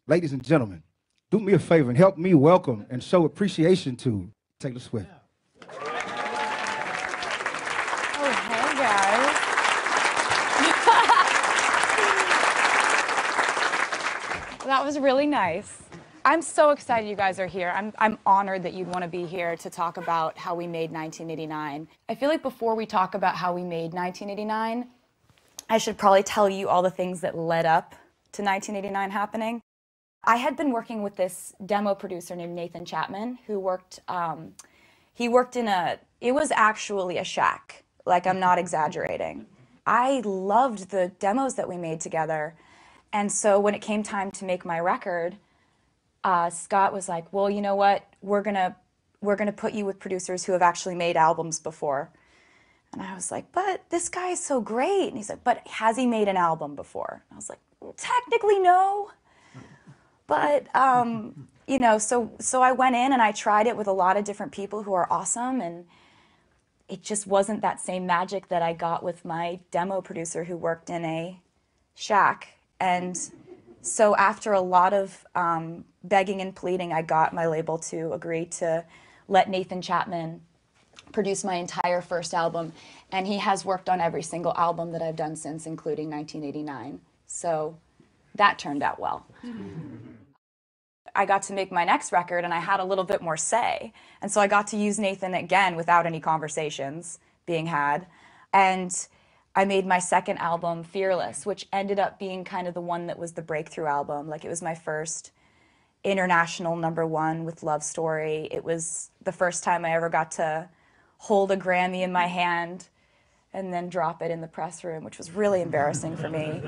Ladies and gentlemen, do me a favor and help me welcome and show appreciation to Taylor Swift. Oh, hey, guys. That was really nice. I'm so excited you guys are here. I'm honored that you'd want to be here to talk about how we made 1989. I feel like before we talk about how we made 1989, I should probably tell you all the things that led up to 1989 happening. I had been working with this demo producer named Nathan Chapman, who worked, he worked in it was actually a shack. Like, I'm not exaggerating. I loved the demos that we made together. And so when it came time to make my record, Scott was like, well, you know what? We're gonna put you with producers who have actually made albums before. And I was like, but this guy is so great. And he's like, but has he made an album before? And I was like, well, technically no. But, you know, so I went in and I tried it with a lot of different people who are awesome. And it just wasn't that same magic that I got with my demo producer who worked in a shack. And so after a lot of begging and pleading, I got my label to agree to let Nathan Chapman produce my entire first album. And he has worked on every single album that I've done since, including 1989. So that turned out well. I got to make my next record and I had a little bit more say. And so I got to use Nathan again without any conversations being had. And I made my second album, Fearless, which ended up being kind of the one that was the breakthrough album. Like, it was my first international #1 with Love Story. It was the first time I ever got to hold a Grammy in my hand and then drop it in the press room, which was really embarrassing for me.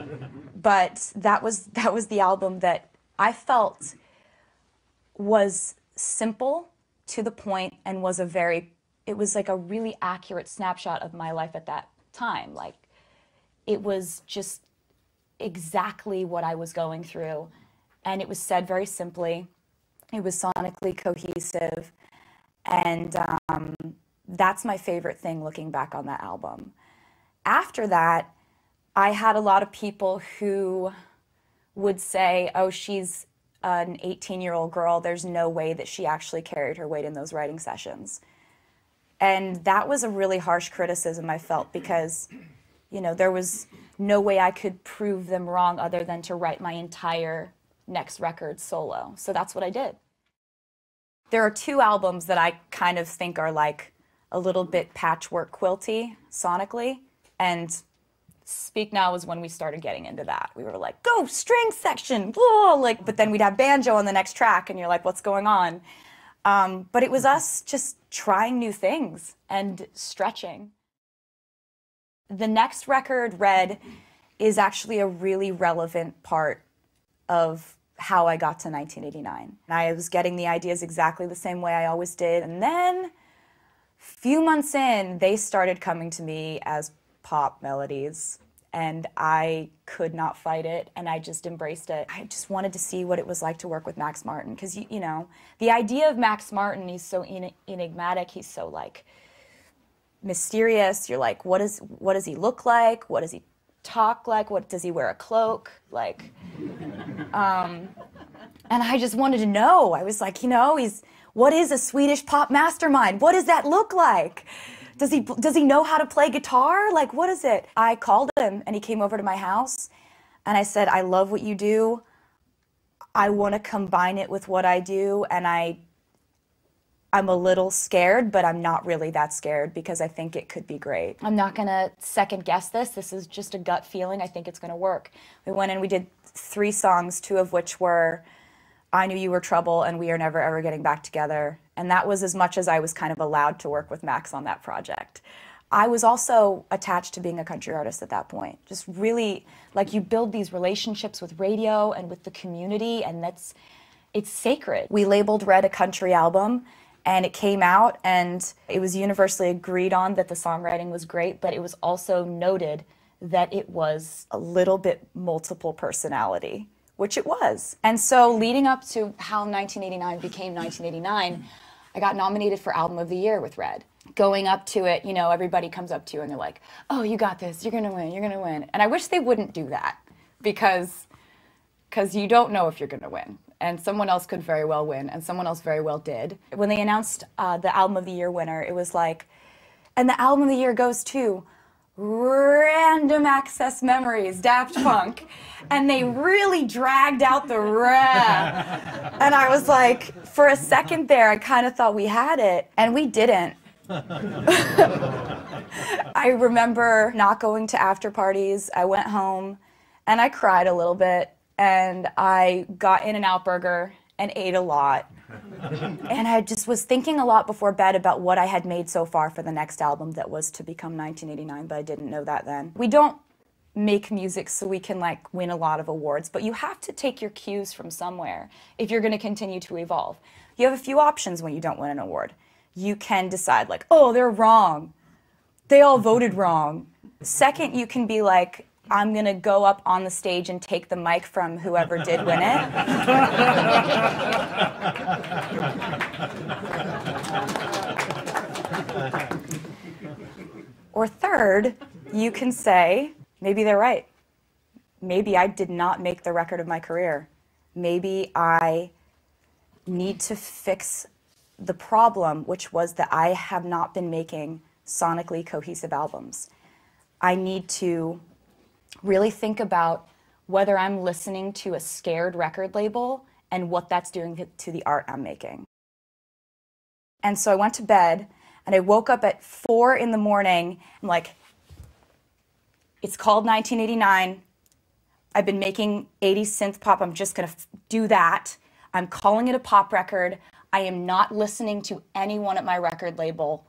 But that was the album that I felt was simple, to the point, and was it was like a really accurate snapshot of my life at that time. Like, it was just exactly what I was going through, and it was said very simply. It was sonically cohesive, and that's my favorite thing looking back on that album. After that, I had a lot of people who would say, oh, she's an 18-year-old girl, there's no way that she actually carried her weight in those writing sessions. And that was a really harsh criticism, I felt, because, you know, there was no way I could prove them wrong other than to write my entire next record solo. So that's what I did. There are two albums that I kind of think are like a little bit patchwork quilty sonically, and Speak Now was when we started getting into that. We were like, go, string section, whoa, like, but then we'd have banjo on the next track, and you're like, what's going on? But it was us just trying new things and stretching. The next record, Red, is actually a really relevant part of how I got to 1989. I was getting the ideas exactly the same way I always did, and then a few months in, they started coming to me as pop melodies, and I could not fight it, and I just embraced it. I just wanted to see what it was like to work with Max Martin, because, you know, the idea of Max Martin, he's so enigmatic, he's so, like, mysterious. You're like, what does he look like? What does he talk like? What does he wear a cloak? Like, and I just wanted to know. I was like, you know, what is a Swedish pop mastermind? What does that look like? Does he know how to play guitar? Like, what is it? I called him and he came over to my house and I said, I love what you do. I want to combine it with what I do, and I'm a little scared, but I'm not really that scared because I think it could be great. I'm not gonna second guess this. This is just a gut feeling. I think it's gonna work. We went and we did 3 songs, 2 of which were I Knew You Were Trouble and We Are Never Ever Getting Back Together. And that was as much as I was kind of allowed to work with Max on that project. I was also attached to being a country artist at that point. Just really, like, you build these relationships with radio and with the community, and it's sacred. We labeled Red a country album, and it came out, and it was universally agreed on that the songwriting was great, but it was also noted that it was a little bit multiple personality, which it was. And so leading up to how 1989 became 1989, I got nominated for Album of the Year with Red. Going up to it, you know, everybody comes up to you and they're like, oh, you got this, you're gonna win, you're gonna win. And I wish they wouldn't do that, because because you don't know if you're going to win. And someone else could very well win, and someone else very well did. When they announced the Album of the Year winner, it was like, and the Album of the Year goes to Random Access Memories, Daft Punk. And they really dragged out the rap. And I was like, for a second there, I kind of thought we had it, and we didn't. I remember not going to after parties. I went home, and I cried a little bit, and I got In-N-Out Burger and ate a lot. And I just was thinking a lot before bed about what I had made so far for the next album that was to become 1989, but I didn't know that then. We don't make music so we can like win a lot of awards, but you have to take your cues from somewhere if you're going to continue to evolve. You have a few options when you don't win an award. You can decide like, oh, they're wrong. They all voted wrong. Second, you can be like, I'm going to go up on the stage and take the mic from whoever did win it. Or third, you can say, maybe they're right. Maybe I did not make the record of my career. Maybe I need to fix the problem, which was that I have not been making sonically cohesive albums. I need to really think about whether I'm listening to a scared record label and what that's doing to the art I'm making. And so I went to bed, and I woke up at 4 in the morning. I'm like, it's called 1989. I've been making 80s synth pop. I'm just going to do that. I'm calling it a pop record. I am not listening to anyone at my record label.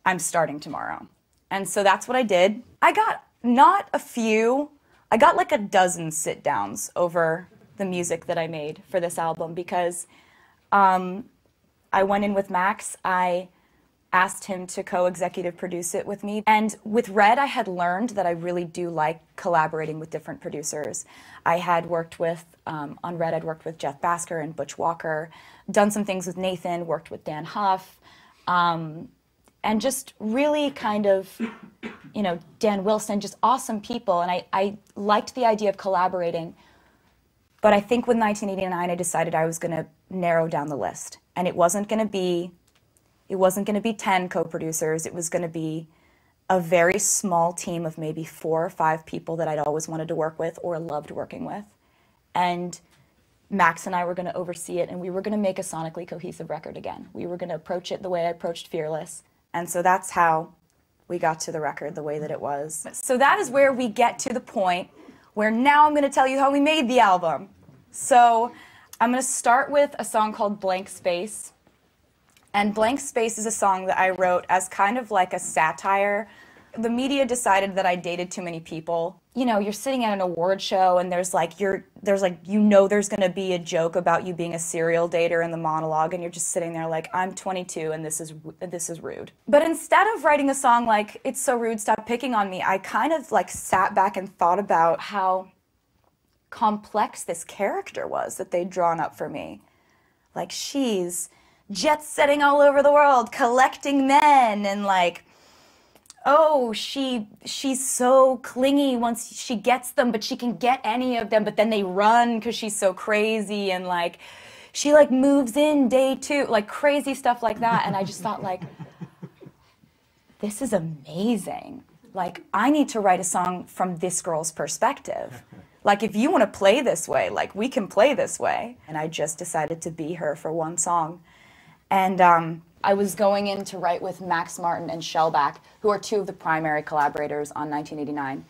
I'm starting tomorrow. And so that's what I did. I got not a few, I got like a dozen sit-downs over the music that I made for this album because I went in with Max. I asked him to co-executive produce it with me. And with Red, I had learned that I really do like collaborating with different producers. I had worked with, on Red, I'd worked with Jeff Basker and Butch Walker, done some things with Nathan, worked with Dan Huff, and just really kind of, you know, Dan Wilson, just awesome people. And I liked the idea of collaborating. But I think with 1989, I decided I was going to narrow down the list. And it wasn't going to be 10 co-producers. It was going to be a very small team of maybe 4 or 5 people that I'd always wanted to work with or loved working with. And Max and I were going to oversee it, and we were going to make a sonically cohesive record again. We were going to approach it the way I approached Fearless. And so that's how we got to the record the way that it was. So that is where we get to the point where now I'm going to tell you how we made the album. So I'm going to start with a song called Blank Space. And Blank Space is a song that I wrote as kind of like a satire. The media decided that I dated too many people. You know, you're sitting at an award show and there's going to be a joke about you being a serial dater in the monologue, and you're just sitting there like, I'm 22 and this is rude. But instead of writing a song like, it's so rude, stop picking on me, I kind of like sat back and thought about how complex this character was that they'd drawn up for me. Like, she's jet-setting all over the world, collecting men, and like, oh, she's so clingy once she gets them, but she can get any of them, but then they run because she's so crazy, and like, she like moves in day 2, like crazy stuff like that. And I just thought like, this is amazing. Like, I need to write a song from this girl's perspective. Like, if you want to play this way, like, we can play this way. And I just decided to be her for one song. And I was going in to write with Max Martin and Shellback, who are 2 of the primary collaborators on 1989.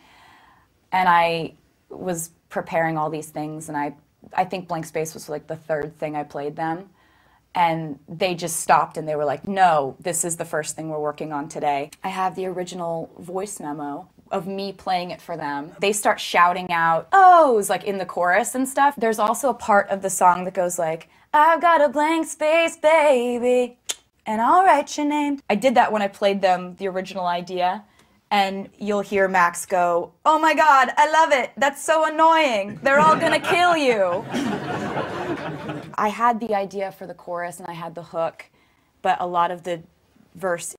And I was preparing all these things, and I think Blank Space was like the 3rd thing I played them. And they just stopped and they were like, no, this is the first thing we're working on today. I have the original voice memo of me playing it for them. They start shouting out, ohs, like in the chorus and stuff. There's also a part of the song that goes like, I've got a blank space, baby, and I'll write your name. I did that when I played them the original idea, and you'll hear Max go, oh my God, I love it. That's so annoying. They're all gonna kill you. I had the idea for the chorus and I had the hook, but a lot of the verse